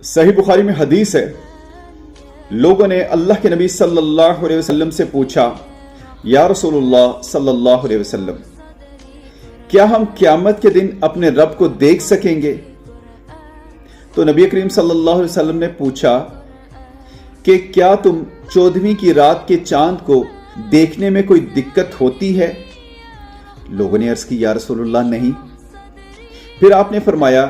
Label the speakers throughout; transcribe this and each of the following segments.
Speaker 1: सही बुखारी में हदीस है, लोगों ने अल्लाह के नबी सल्लल्लाहु अलैहि वसल्लम से पूछा, या रसूलुल्लाह सल्लल्लाहु अलैहि वसल्लम, क्या हम क़यामत के दिन अपने रब को देख सकेंगे? तो नबी करीम सल्लल्लाहु अलैहि वसल्लम ने पूछा कि क्या तुम 14वीं की रात के चांद को देखने में कोई दिक्कत होती है? लोगों ने अर्ज की, या रसूलुल्लाह नहीं। फिर आपने फरमाया,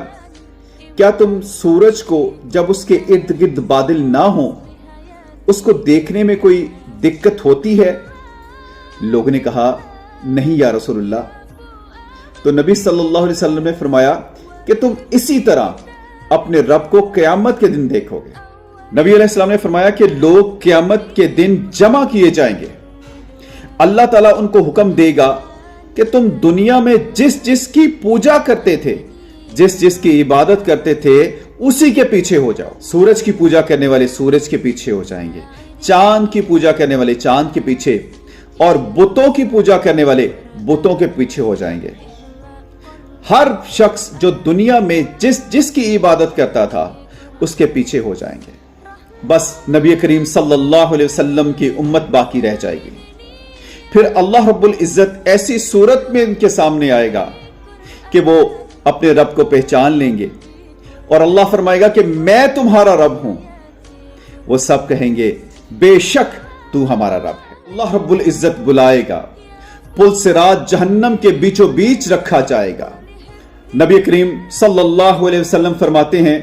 Speaker 1: क्या तुम सूरज को जब उसके इर्द गिर्द बादल ना हो उसको देखने में कोई दिक्कत होती है? लोगों ने कहा, नहीं या रसूलुल्लाह। तो नबी सल्लल्लाहु अलैहि वसल्लम ने फरमाया कि तुम इसी तरह अपने रब को क़यामत के दिन देखोगे। नबी अलैहि सलाम ने फरमाया कि लोग क़यामत के दिन जमा किए जाएंगे। अल्लाह ताला उनको हुक्म देगा कि तुम दुनिया में जिस जिस की पूजा करते थे, जिस जिस की इबादत करते थे, उसी के पीछे हो जाओ। सूरज की पूजा करने वाले सूरज के पीछे हो जाएंगे, चांद की पूजा करने वाले चांद के पीछे, और बुतों की पूजा करने वाले बुतों के पीछे हो जाएंगे। हर शख्स जो दुनिया में जिस जिस की इबादत करता था उसके पीछे हो जाएंगे। बस नबी करीम सल्लल्लाहु अलैहि वसल्लम की उम्मत बाकी रह जाएगी। फिर अल्लाह रब्बुल इज्जत ऐसी सूरत में इनके सामने आएगा कि वो अपने रब को पहचान लेंगे और अल्लाह फरमाएगा कि मैं तुम्हारा रब हूं। वो सब कहेंगे, बेशक तू हमारा रब है। अल्लाह रब्बुल इज्जत बुलाएगा, पुल सिरात जहन्नम के बीचों बीच रखा जाएगा। नबी करीम सल्लल्लाहु अलैहि वसल्लम फरमाते हैं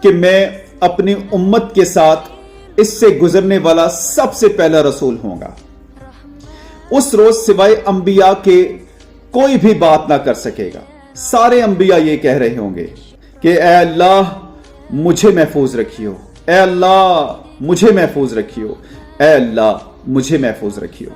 Speaker 1: कि मैं अपनी उम्मत के साथ इससे गुजरने वाला सबसे पहला रसूल होगा। उस रोज सिवाय अंबिया के कोई भी बात ना कर सकेगा। सारे अंबिया ये कह रहे होंगे कि ऐ अल्लाह मुझे महफूज रखियो, ऐ अल्लाह मुझे महफूज रखियो, ऐ अल्लाह मुझे महफूज रखियो।